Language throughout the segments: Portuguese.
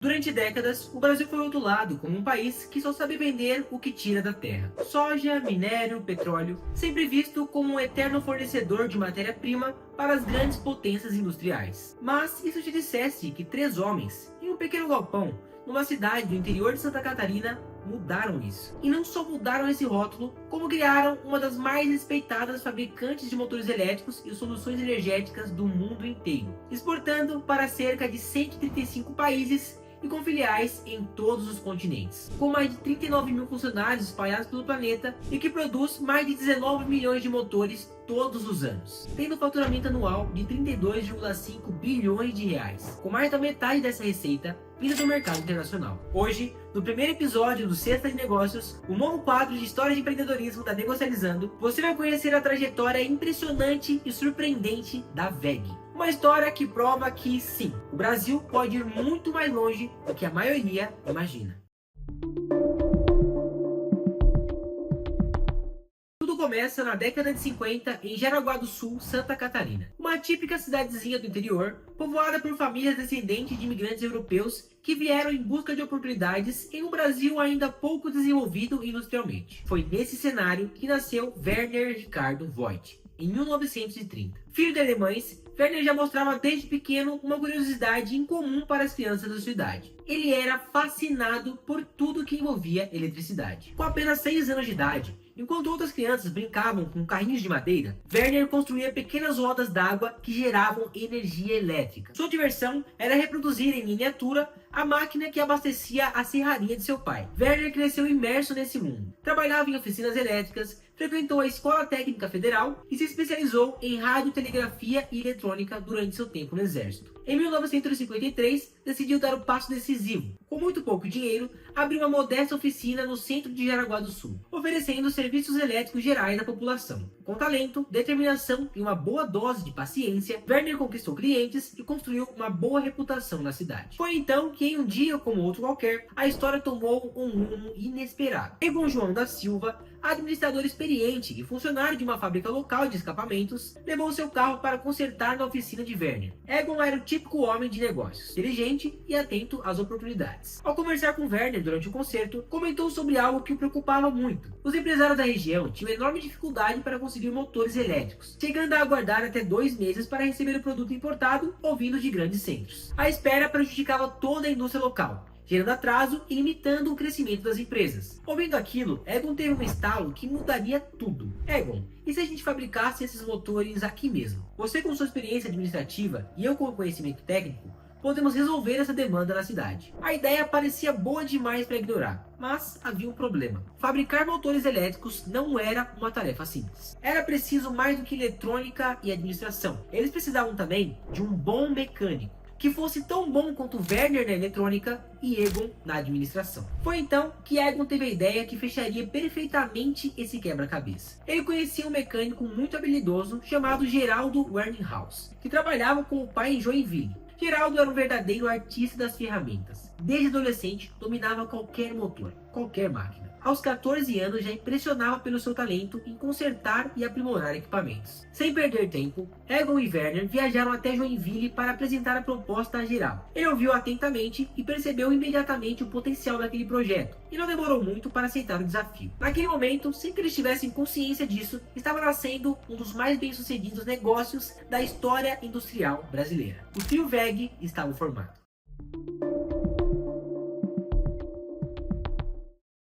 Durante décadas, o Brasil foi rotulado como um país que só sabe vender o que tira da terra. Soja, minério, petróleo, sempre visto como um eterno fornecedor de matéria-prima para as grandes potências industriais. Mas e se eu te dissesse que 3 homens, em um pequeno galpão, numa cidade do interior de Santa Catarina, mudaram isso? E não só mudaram esse rótulo, como criaram uma das mais respeitadas fabricantes de motores elétricos e soluções energéticas do mundo inteiro, exportando para cerca de 135 países e com filiais em todos os continentes, com mais de 39 mil funcionários espalhados pelo planeta e que produz mais de 19 milhões de motores todos os anos, tendo um faturamento anual de 32,5 bilhões de reais, com mais da metade dessa receita vinda do mercado internacional. Hoje, no primeiro episódio do Cesta de Negócios, o novo quadro de história de empreendedorismo da Negocializando, você vai conhecer a trajetória impressionante e surpreendente da WEG. Uma história que prova que, sim, o Brasil pode ir muito mais longe do que a maioria imagina. Tudo começa na década de 50 em Jaraguá do Sul, Santa Catarina. Uma típica cidadezinha do interior, povoada por famílias descendentes de imigrantes europeus que vieram em busca de oportunidades em um Brasil ainda pouco desenvolvido industrialmente. Foi nesse cenário que nasceu Werner Ricardo Voigt, em 1930. Filho de alemães, Werner já mostrava desde pequeno uma curiosidade incomum para as crianças da sua idade. Ele era fascinado por tudo que envolvia eletricidade. Com apenas 6 anos de idade, enquanto outras crianças brincavam com carrinhos de madeira, Werner construía pequenas rodas d'água que geravam energia elétrica. Sua diversão era reproduzir em miniatura a máquina que abastecia a serraria de seu pai. Werner cresceu imerso nesse mundo. Trabalhava em oficinas elétricas, frequentou a Escola Técnica Federal e se especializou em radiotelegrafia e eletrônica durante seu tempo no Exército. Em 1953, decidiu dar o passo decisivo. Com muito pouco dinheiro, abriu uma modesta oficina no centro de Jaraguá do Sul, oferecendo serviços elétricos gerais à população. Com talento, determinação e uma boa dose de paciência, Werner conquistou clientes e construiu uma boa reputação na cidade. Foi então que, em um dia como outro qualquer, a história tomou um rumo inesperado. Egon João da Silva, administrador experiente e funcionário de uma fábrica local de escapamentos, levou seu carro para consertar na oficina de Werner. Egon era o típico homem de negócios, inteligente e atento às oportunidades. Ao conversar com Werner durante o concerto, comentou sobre algo que o preocupava muito. Os empresários da região tinham enorme dificuldade para conseguir motores elétricos, chegando a aguardar até 2 meses para receber o produto importado ou vindo de grandes centros. A espera prejudicava toda a indústria local, gerando atraso e limitando o crescimento das empresas. Ouvindo aquilo, Egon teve um estalo que mudaria tudo. Egon, e se a gente fabricasse esses motores aqui mesmo? Você com sua experiência administrativa e eu com o conhecimento técnico, podemos resolver essa demanda na cidade. A ideia parecia boa demais para ignorar, mas havia um problema. Fabricar motores elétricos não era uma tarefa simples. Era preciso mais do que eletrônica e administração. Eles precisavam também de um bom mecânico, que fosse tão bom quanto Werner na eletrônica e Egon na administração. Foi então que Egon teve a ideia que fecharia perfeitamente esse quebra-cabeça. Ele conhecia um mecânico muito habilidoso chamado Geraldo Werninghaus, que trabalhava com o pai em Joinville. Geraldo era um verdadeiro artista das ferramentas. Desde adolescente, dominava qualquer motor, qualquer máquina. Aos 14 anos já impressionava pelo seu talento em consertar e aprimorar equipamentos. Sem perder tempo, Egon e Werner viajaram até Joinville para apresentar a proposta a Geraldo. Ele ouviu atentamente e percebeu imediatamente o potencial daquele projeto, e não demorou muito para aceitar o desafio. Naquele momento, sem que eles tivessem consciência disso, estava nascendo um dos mais bem-sucedidos negócios da história industrial brasileira. O trio WEG estava formado.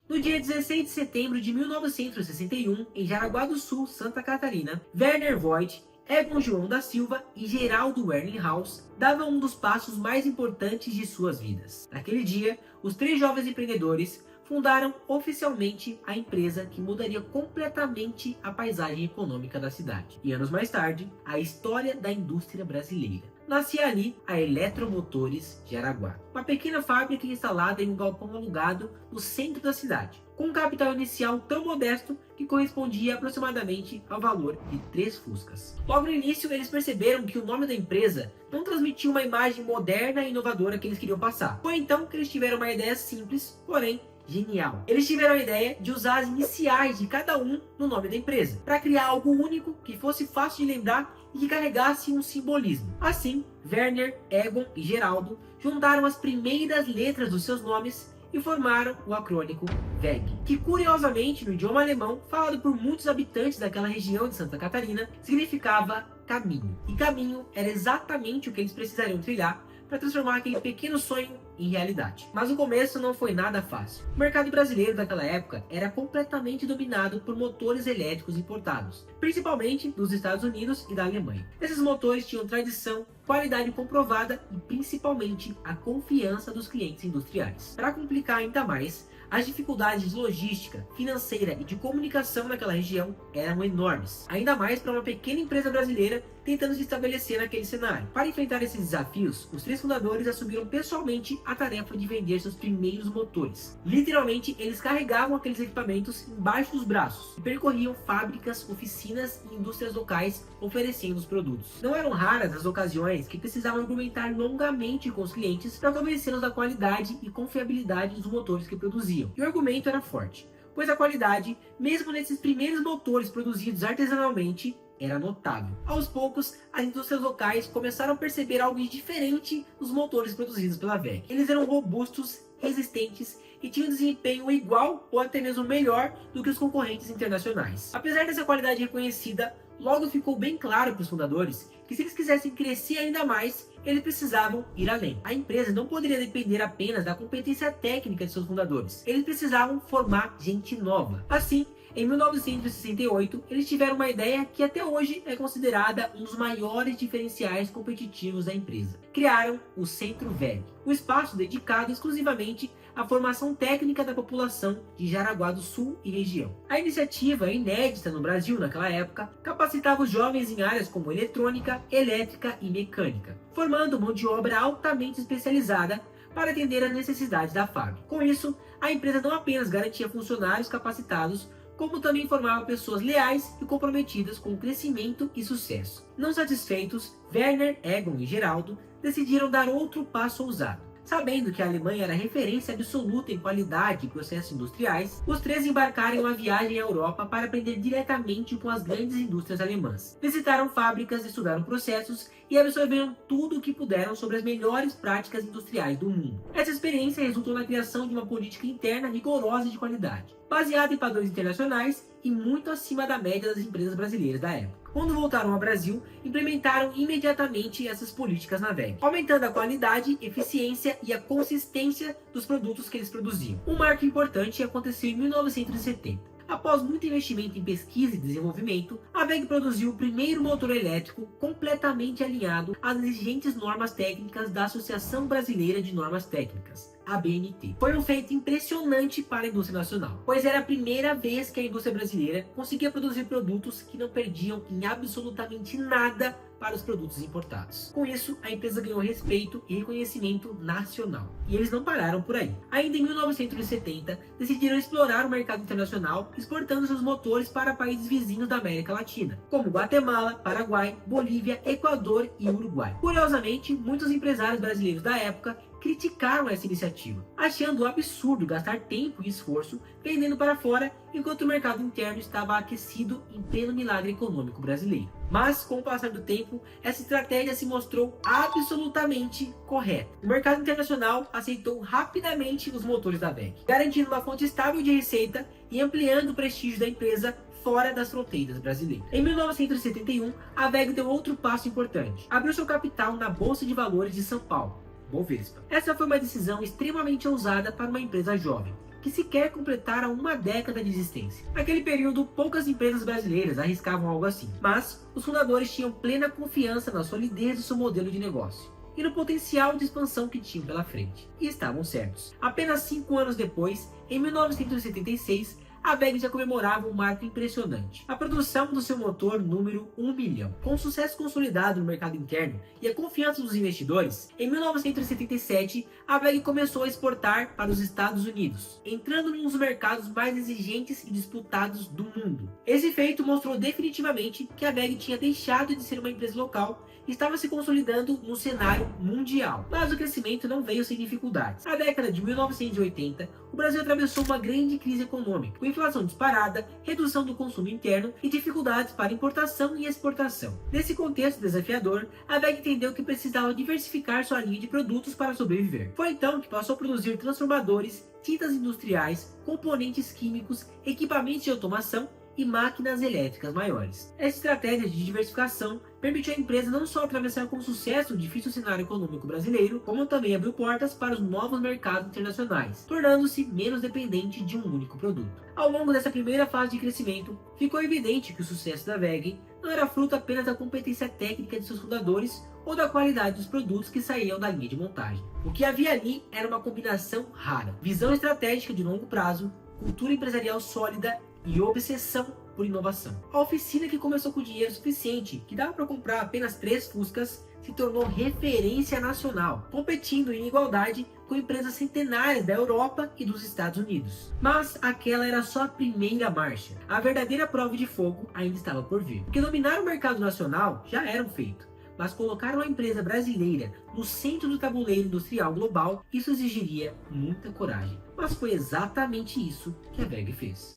No dia 16 de setembro de 1961, em Jaraguá do Sul, Santa Catarina, Werner Voigt, Egon João da Silva e Geraldo Werninghaus davam um dos passos mais importantes de suas vidas. Naquele dia, os 3 jovens empreendedores fundaram oficialmente a empresa que mudaria completamente a paisagem econômica da cidade. E anos mais tarde, a história da indústria brasileira. Nascia ali a Eletromotores Jaraguá, uma pequena fábrica instalada em um galpão alugado no centro da cidade, com um capital inicial tão modesto que correspondia aproximadamente ao valor de 3 Fuscas. Logo no início, eles perceberam que o nome da empresa não transmitia uma imagem moderna e inovadora que eles queriam passar. Foi então que eles tiveram uma ideia simples, porém genial. Eles tiveram a ideia de usar as iniciais de cada um no nome da empresa, para criar algo único que fosse fácil de lembrar e que carregasse um simbolismo. Assim, Werner, Egon e Geraldo juntaram as primeiras letras dos seus nomes e formaram o acrônico WEG, que curiosamente no idioma alemão, falado por muitos habitantes daquela região de Santa Catarina, significava caminho. E caminho era exatamente o que eles precisariam trilhar para transformar aquele pequeno sonho em realidade. Mas o começo não foi nada fácil. O mercado brasileiro daquela época era completamente dominado por motores elétricos importados, principalmente dos Estados Unidos e da Alemanha. Esses motores tinham tradição, qualidade comprovada e principalmente a confiança dos clientes industriais. Para complicar ainda mais, as dificuldades de logística, financeira e de comunicação naquela região eram enormes, ainda mais para uma pequena empresa brasileira tentando se estabelecer naquele cenário. Para enfrentar esses desafios, os 3 fundadores assumiram pessoalmente a tarefa de vender seus primeiros motores. Literalmente, eles carregavam aqueles equipamentos embaixo dos braços e percorriam fábricas, oficinas e indústrias locais oferecendo os produtos. Não eram raras as ocasiões que precisavam argumentar longamente com os clientes para convencê-los da qualidade e confiabilidade dos motores que produziam. E o argumento era forte, pois a qualidade, mesmo nesses primeiros motores produzidos artesanalmente, era notável. Aos poucos, as indústrias locais começaram a perceber algo de diferente nos motores produzidos pela WEG. Eles eram robustos, resistentes e tinham desempenho igual ou até mesmo melhor do que os concorrentes internacionais. Apesar dessa qualidade reconhecida, logo ficou bem claro para os fundadores que se eles quisessem crescer ainda mais, eles precisavam ir além. A empresa não poderia depender apenas da competência técnica de seus fundadores. Eles precisavam formar gente nova. Assim, em 1968, eles tiveram uma ideia que até hoje é considerada um dos maiores diferenciais competitivos da empresa. Criaram o Centro WEG, um espaço dedicado exclusivamente à formação técnica da população de Jaraguá do Sul e região. A iniciativa, inédita no Brasil naquela época, capacitava os jovens em áreas como eletrônica, elétrica e mecânica, formando mão de obra altamente especializada para atender às necessidades da fábrica. Com isso, a empresa não apenas garantia funcionários capacitados, como também formava pessoas leais e comprometidas com o crescimento e sucesso. Não satisfeitos, Werner, Egon e Geraldo decidiram dar outro passo ousado. Sabendo que a Alemanha era referência absoluta em qualidade e processos industriais, os 3 embarcaram em uma viagem à Europa para aprender diretamente com as grandes indústrias alemãs. Visitaram fábricas, estudaram processos e absorveram tudo o que puderam sobre as melhores práticas industriais do mundo. Essa experiência resultou na criação de uma política interna rigorosa de qualidade, baseada em padrões internacionais e muito acima da média das empresas brasileiras da época. Quando voltaram ao Brasil, implementaram imediatamente essas políticas na WEG, aumentando a qualidade, eficiência e a consistência dos produtos que eles produziam. Um marco importante aconteceu em 1970. Após muito investimento em pesquisa e desenvolvimento, a WEG produziu o primeiro motor elétrico completamente alinhado às exigentes normas técnicas da Associação Brasileira de Normas Técnicas, ABNT. Foi um feito impressionante para a indústria nacional, pois era a primeira vez que a indústria brasileira conseguia produzir produtos que não perdiam em absolutamente nada para os produtos importados. Com isso, a empresa ganhou respeito e reconhecimento nacional. E eles não pararam por aí. Ainda em 1970, decidiram explorar o mercado internacional, exportando seus motores para países vizinhos da América Latina, como Guatemala, Paraguai, Bolívia, Equador e Uruguai. Curiosamente, muitos empresários brasileiros da época criticaram essa iniciativa, achando absurdo gastar tempo e esforço vendendo para fora enquanto o mercado interno estava aquecido em pleno milagre econômico brasileiro. Mas, com o passar do tempo, essa estratégia se mostrou absolutamente correta. O mercado internacional aceitou rapidamente os motores da WEG, garantindo uma fonte estável de receita e ampliando o prestígio da empresa fora das fronteiras brasileiras. Em 1971, a WEG deu outro passo importante. Abriu seu capital na Bolsa de Valores de São Paulo, Bovespa. Essa foi uma decisão extremamente ousada para uma empresa jovem, que sequer completara uma década de existência. Naquele período, poucas empresas brasileiras arriscavam algo assim, mas os fundadores tinham plena confiança na solidez do seu modelo de negócio e no potencial de expansão que tinham pela frente. E estavam certos. Apenas 5 anos depois, em 1976, a WEG já comemorava um marco impressionante: a produção do seu motor número 1 milhão. Com o sucesso consolidado no mercado interno e a confiança dos investidores, em 1977 a WEG começou a exportar para os Estados Unidos, entrando num dos mercados mais exigentes e disputados do mundo. Esse feito mostrou definitivamente que a WEG tinha deixado de ser uma empresa local estava se consolidando no cenário mundial, mas o crescimento não veio sem dificuldades. Na década de 1980, o Brasil atravessou uma grande crise econômica, com inflação disparada, redução do consumo interno e dificuldades para importação e exportação. Nesse contexto desafiador, a WEG entendeu que precisava diversificar sua linha de produtos para sobreviver. Foi então que passou a produzir transformadores, tintas industriais, componentes químicos, equipamentos de automação e máquinas elétricas maiores. Essa estratégia de diversificação permitiu à empresa não só atravessar com sucesso o difícil cenário econômico brasileiro, como também abriu portas para os novos mercados internacionais, tornando-se menos dependente de um único produto. Ao longo dessa primeira fase de crescimento, ficou evidente que o sucesso da WEG não era fruto apenas da competência técnica de seus fundadores ou da qualidade dos produtos que saíam da linha de montagem. O que havia ali era uma combinação rara: visão estratégica de longo prazo, cultura empresarial sólida e obsessão por inovação. A oficina, que começou com dinheiro suficiente, que dava para comprar apenas 3 Fuscas, se tornou referência nacional, competindo em igualdade com empresas centenárias da Europa e dos Estados Unidos. Mas aquela era só a primeira marcha. A verdadeira prova de fogo ainda estava por vir. Porque dominar o mercado nacional já era um feito, mas colocar uma empresa brasileira no centro do tabuleiro industrial global, isso exigiria muita coragem. Mas foi exatamente isso que a WEG fez.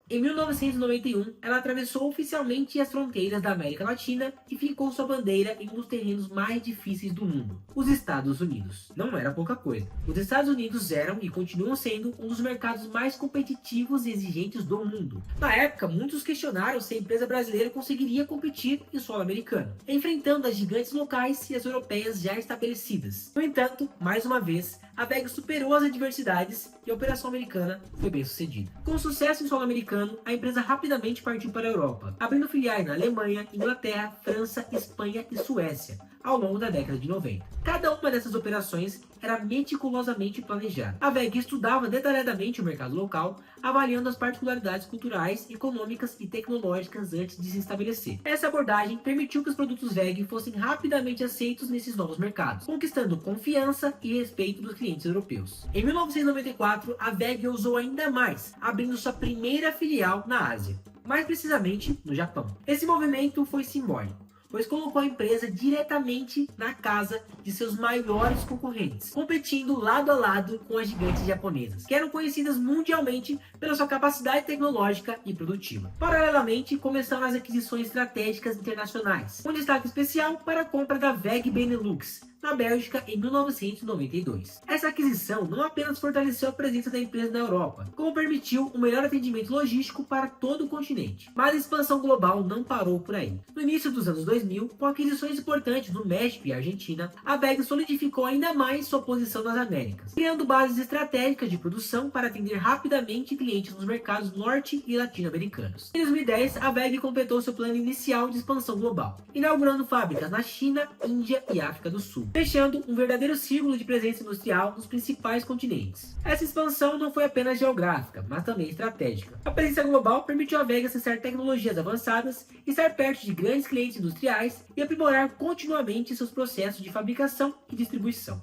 Em 1991, ela atravessou oficialmente as fronteiras da América Latina e fincou sua bandeira em um dos terrenos mais difíceis do mundo, os Estados Unidos. Não era pouca coisa. Os Estados Unidos eram e continuam sendo um dos mercados mais competitivos e exigentes do mundo. Na época, muitos questionaram se a empresa brasileira conseguiria competir em solo americano, enfrentando as gigantes locais e as europeias já estabelecidas. No entanto, mais uma vez, a WEG superou as adversidades e a operação americana foi bem sucedida. Com sucesso em solo americano, a empresa rapidamente partiu para a Europa, abrindo filiais na Alemanha, Inglaterra, França, Espanha e Suécia, ao longo da década de 90. Cada uma dessas operações era meticulosamente planejada. A WEG estudava detalhadamente o mercado local, avaliando as particularidades culturais, econômicas e tecnológicas antes de se estabelecer. Essa abordagem permitiu que os produtos WEG fossem rapidamente aceitos nesses novos mercados, conquistando confiança e respeito dos clientes europeus. Em 1994, a WEG ousou ainda mais, abrindo sua primeira filial na Ásia, mais precisamente no Japão. Esse movimento foi simbólico, pois colocou a empresa diretamente na casa de seus maiores concorrentes, competindo lado a lado com as gigantes japonesas, que eram conhecidas mundialmente pela sua capacidade tecnológica e produtiva. Paralelamente, começaram as aquisições estratégicas internacionais, com destaque especial para a compra da WEG Benelux, na Bélgica, em 1992. Essa aquisição não apenas fortaleceu a presença da empresa na Europa, como permitiu um melhor atendimento logístico para todo o continente. Mas a expansão global não parou por aí. No início dos anos 2000, com aquisições importantes no México e Argentina, a WEG solidificou ainda mais sua posição nas Américas, criando bases estratégicas de produção para atender rapidamente clientes nos mercados norte e latino-americanos. Em 2010, a WEG completou seu plano inicial de expansão global, inaugurando fábricas na China, Índia e África do Sul, fechando um verdadeiro círculo de presença industrial nos principais continentes. Essa expansão não foi apenas geográfica, mas também estratégica. A presença global permitiu à WEG acessar tecnologias avançadas, estar perto de grandes clientes industriais e aprimorar continuamente seus processos de fabricação e distribuição.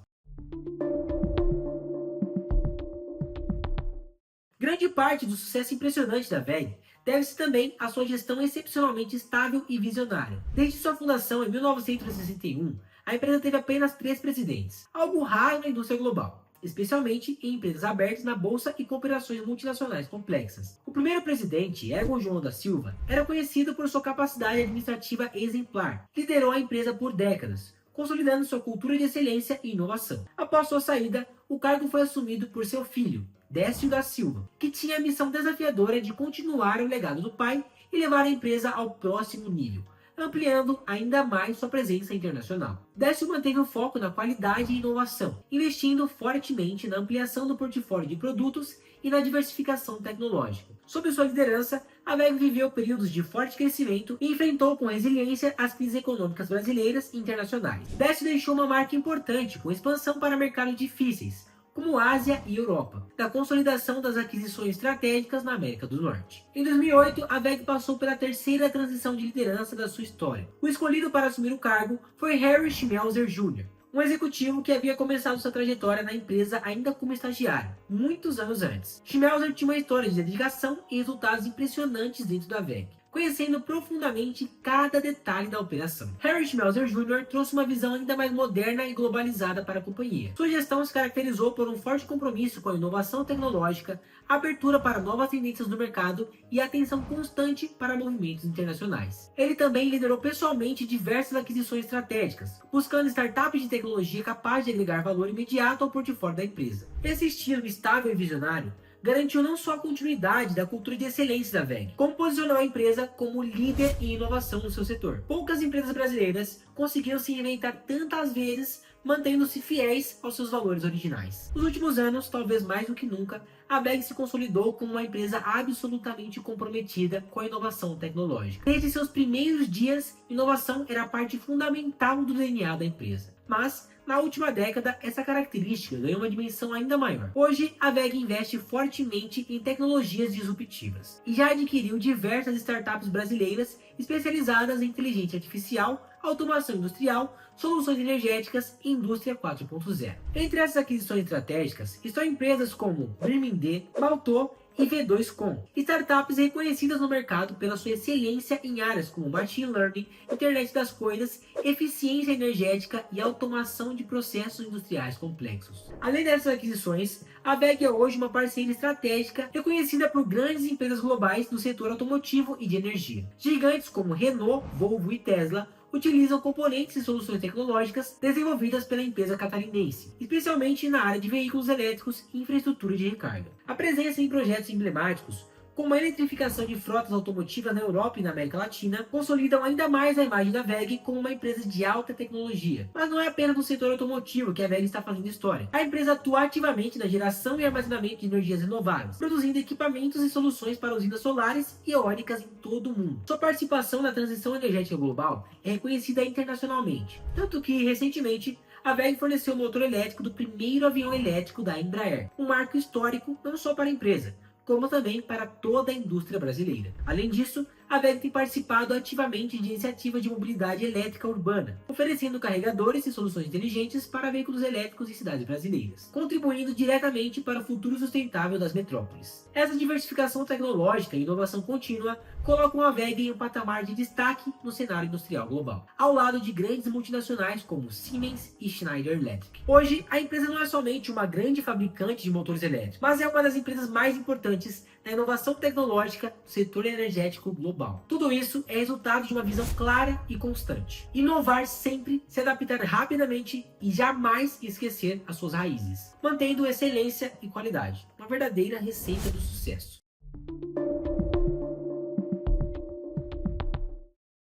Grande parte do sucesso impressionante da WEG deve-se também à sua gestão excepcionalmente estável e visionária. Desde sua fundação em 1961, a empresa teve apenas 3 presidentes, algo raro na indústria global, especialmente em empresas abertas na bolsa e com operações multinacionais complexas. O primeiro presidente, Egon João da Silva, era conhecido por sua capacidade administrativa exemplar. Liderou a empresa por décadas, consolidando sua cultura de excelência e inovação. Após sua saída, o cargo foi assumido por seu filho, Décio da Silva, que tinha a missão desafiadora de continuar o legado do pai e levar a empresa ao próximo nível, ampliando ainda mais sua presença internacional. Décio manteve o foco na qualidade e inovação, investindo fortemente na ampliação do portfólio de produtos e na diversificação tecnológica. Sob sua liderança, a WEG viveu períodos de forte crescimento e enfrentou com resiliência as crises econômicas brasileiras e internacionais. Décio deixou uma marca importante com expansão para mercados difíceis, como Ásia e Europa, da consolidação das aquisições estratégicas na América do Norte. Em 2008, a WEG passou pela terceira transição de liderança da sua história. O escolhido para assumir o cargo foi Harry Schmelzer Jr., um executivo que havia começado sua trajetória na empresa ainda como estagiário, muitos anos antes. Schmelzer tinha uma história de dedicação e resultados impressionantes dentro da WEG, conhecendo profundamente cada detalhe da operação. Harry Schmelzer Jr. trouxe uma visão ainda mais moderna e globalizada para a companhia. Sua gestão se caracterizou por um forte compromisso com a inovação tecnológica, abertura para novas tendências do mercado e atenção constante para movimentos internacionais. Ele também liderou pessoalmente diversas aquisições estratégicas, buscando startups de tecnologia capazes de agregar valor imediato ao portfólio da empresa. Esse estilo estável e visionário garantiu não só a continuidade da cultura de excelência da WEG, como posicionou a empresa como líder em inovação no seu setor. Poucas empresas brasileiras conseguiram se reinventar tantas vezes, mantendo-se fiéis aos seus valores originais. Nos últimos anos, talvez mais do que nunca, a WEG se consolidou como uma empresa absolutamente comprometida com a inovação tecnológica. Desde seus primeiros dias, inovação era parte fundamental do DNA da empresa. Mas, na última década, essa característica ganhou uma dimensão ainda maior. Hoje, a WEG investe fortemente em tecnologias disruptivas e já adquiriu diversas startups brasileiras especializadas em inteligência artificial, automação industrial, soluções energéticas e indústria 4.0. Entre essas aquisições estratégicas estão empresas como Birmingham, Balto e V2Com, startups reconhecidas no mercado pela sua excelência em áreas como Machine Learning, Internet das Coisas, eficiência energética e automação de processos industriais complexos. Além dessas aquisições, a WEG é hoje uma parceira estratégica reconhecida por grandes empresas globais do setor automotivo e de energia. Gigantes como Renault, Volvo e Tesla utilizam componentes e soluções tecnológicas desenvolvidas pela empresa catarinense, especialmente na área de veículos elétricos e infraestrutura de recarga. A presença em projetos emblemáticos, como a eletrificação de frotas automotivas na Europa e na América Latina, consolidam ainda mais a imagem da WEG como uma empresa de alta tecnologia. Mas não é apenas no setor automotivo que a WEG está fazendo história. A empresa atua ativamente na geração e armazenamento de energias renováveis, produzindo equipamentos e soluções para usinas solares e eólicas em todo o mundo. Sua participação na transição energética global é reconhecida internacionalmente, tanto que, recentemente, a WEG forneceu o motor elétrico do primeiro avião elétrico da Embraer, um marco histórico não só para a empresa, como também para toda a indústria brasileira. Além disso, a WEG tem participado ativamente de iniciativas de mobilidade elétrica urbana, oferecendo carregadores e soluções inteligentes para veículos elétricos em cidades brasileiras, contribuindo diretamente para o futuro sustentável das metrópoles. Essa diversificação tecnológica e inovação contínua colocam a WEG em um patamar de destaque no cenário industrial global, ao lado de grandes multinacionais como Siemens e Schneider Electric. Hoje, a empresa não é somente uma grande fabricante de motores elétricos, mas é uma das empresas mais importantes na inovação tecnológica do setor energético global. Tudo isso é resultado de uma visão clara e constante. Inovar sempre, se adaptar rapidamente e jamais esquecer as suas raízes, mantendo excelência e qualidade. Uma verdadeira receita do sucesso.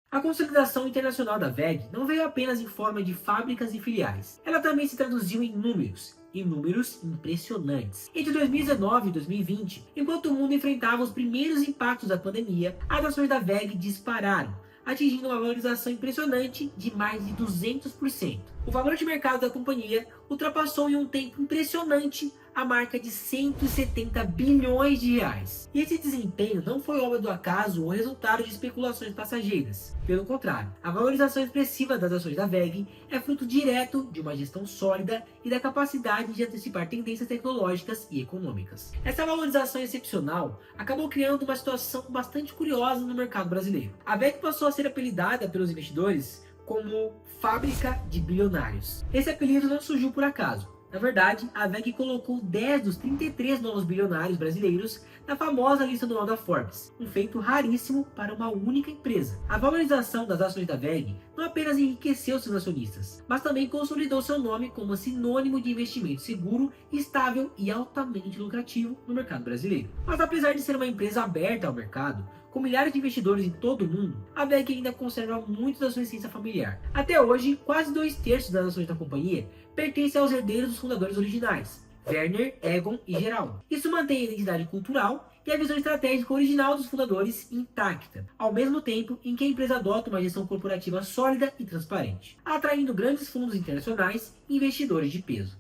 A consolidação internacional da WEG não veio apenas em forma de fábricas e filiais. Ela também se traduziu em números impressionantes. Entre 2019 e 2020, enquanto o mundo enfrentava os primeiros impactos da pandemia, as ações da WEG dispararam, atingindo uma valorização impressionante de mais de 200%. O valor de mercado da companhia ultrapassou em um tempo impressionante a marca de 170 bilhões de reais. E esse desempenho não foi obra do acaso ou resultado de especulações passageiras. Pelo contrário, a valorização expressiva das ações da WEG é fruto direto de uma gestão sólida e da capacidade de antecipar tendências tecnológicas e econômicas. Essa valorização excepcional acabou criando uma situação bastante curiosa no mercado brasileiro. A WEG passou a ser apelidada pelos investidores como fábrica de bilionários. Esse apelido não surgiu por acaso. Na verdade, a WEG colocou 10 dos 33 novos bilionários brasileiros na famosa lista anual da Forbes, um feito raríssimo para uma única empresa. A valorização das ações da WEG não apenas enriqueceu seus acionistas, mas também consolidou seu nome como sinônimo de investimento seguro, estável e altamente lucrativo no mercado brasileiro. Mas apesar de ser uma empresa aberta ao mercado, com milhares de investidores em todo o mundo, a WEG ainda conserva muito da sua essência familiar. Até hoje, quase 2/3 das ações da companhia pertencem aos herdeiros dos fundadores originais, Werner, Egon e Geraldo. Isso mantém a identidade cultural e a visão estratégica original dos fundadores intacta, ao mesmo tempo em que a empresa adota uma gestão corporativa sólida e transparente, atraindo grandes fundos internacionais e investidores de peso.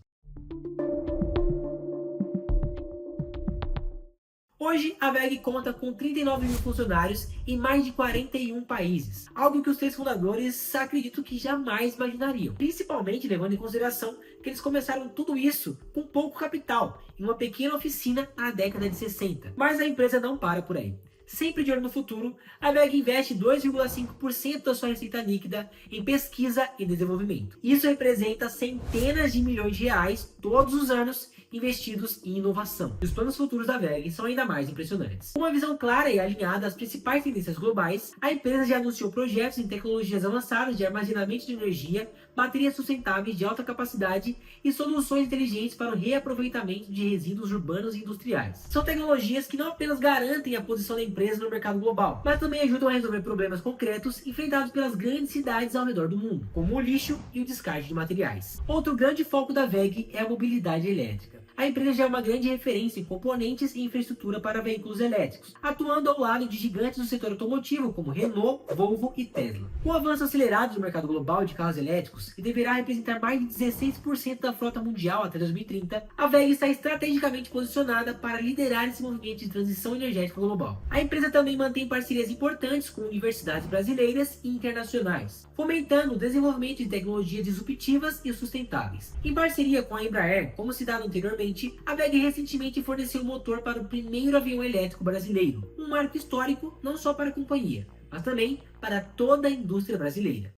Hoje, a WEG conta com 39 mil funcionários em mais de 41 países, algo que os 3 fundadores acredito que jamais imaginariam, principalmente levando em consideração que eles começaram tudo isso com pouco capital, em uma pequena oficina na década de 60. Mas a empresa não para por aí. Sempre de olho no futuro, a WEG investe 2,5% da sua receita líquida em pesquisa e desenvolvimento. Isso representa centenas de milhões de reais todos os anos investidos em inovação. E os planos futuros da WEG são ainda mais impressionantes. Com uma visão clara e alinhada às principais tendências globais, a empresa já anunciou projetos em tecnologias avançadas de armazenamento de energia, baterias sustentáveis de alta capacidade e soluções inteligentes para o reaproveitamento de resíduos urbanos e industriais. São tecnologias que não apenas garantem a posição da empresa no mercado global, mas também ajudam a resolver problemas concretos enfrentados pelas grandes cidades ao redor do mundo, como o lixo e o descarte de materiais. Outro grande foco da WEG é a mobilidade elétrica. A empresa já é uma grande referência em componentes e infraestrutura para veículos elétricos, atuando ao lado de gigantes do setor automotivo como Renault, Volvo e Tesla. Com o avanço acelerado do mercado global de carros elétricos, que deverá representar mais de 16% da frota mundial até 2030, a WEG está estrategicamente posicionada para liderar esse movimento de transição energética global. A empresa também mantém parcerias importantes com universidades brasileiras e internacionais, fomentando o desenvolvimento de tecnologias disruptivas e sustentáveis. Em parceria com a Embraer, como citado anteriormente, a WEG recentemente forneceu o motor para o primeiro avião elétrico brasileiro, um marco histórico não só para a companhia, mas também para toda a indústria brasileira.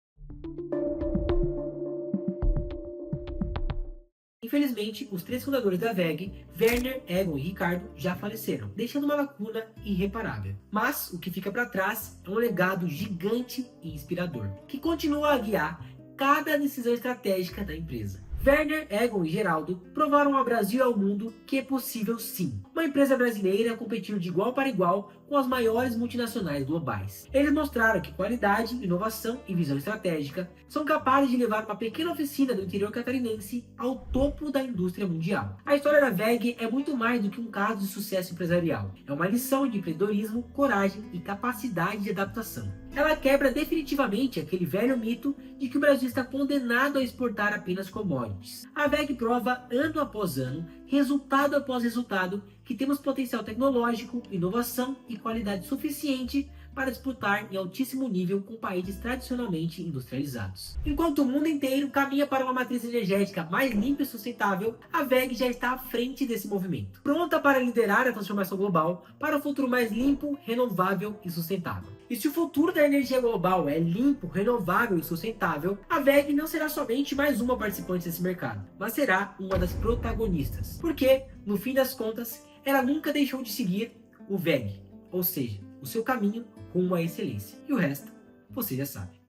Infelizmente, os três fundadores da WEG, Werner, Egon e Ricardo, já faleceram, deixando uma lacuna irreparável. Mas o que fica para trás é um legado gigante e inspirador, que continua a guiar cada decisão estratégica da empresa. Werner, Egon e Geraldo provaram ao Brasil e ao mundo que é possível sim uma empresa brasileira competir de igual para igual com as maiores multinacionais globais. Eles mostraram que qualidade, inovação e visão estratégica são capazes de levar uma pequena oficina do interior catarinense ao topo da indústria mundial. A história da WEG é muito mais do que um caso de sucesso empresarial. É uma lição de empreendedorismo, coragem e capacidade de adaptação. Ela quebra definitivamente aquele velho mito de que o Brasil está condenado a exportar apenas commodities. A WEG prova ano após ano, resultado após resultado, que temos potencial tecnológico, inovação e qualidade suficiente para disputar em altíssimo nível com países tradicionalmente industrializados. Enquanto o mundo inteiro caminha para uma matriz energética mais limpa e sustentável, a WEG já está à frente desse movimento, pronta para liderar a transformação global para um futuro mais limpo, renovável e sustentável. E se o futuro da energia global é limpo, renovável e sustentável, a WEG não será somente mais uma participante desse mercado, mas será uma das protagonistas. Porque, no fim das contas, ela nunca deixou de seguir o WEG, ou seja, o seu caminho rumo à excelência. E o resto, você já sabe.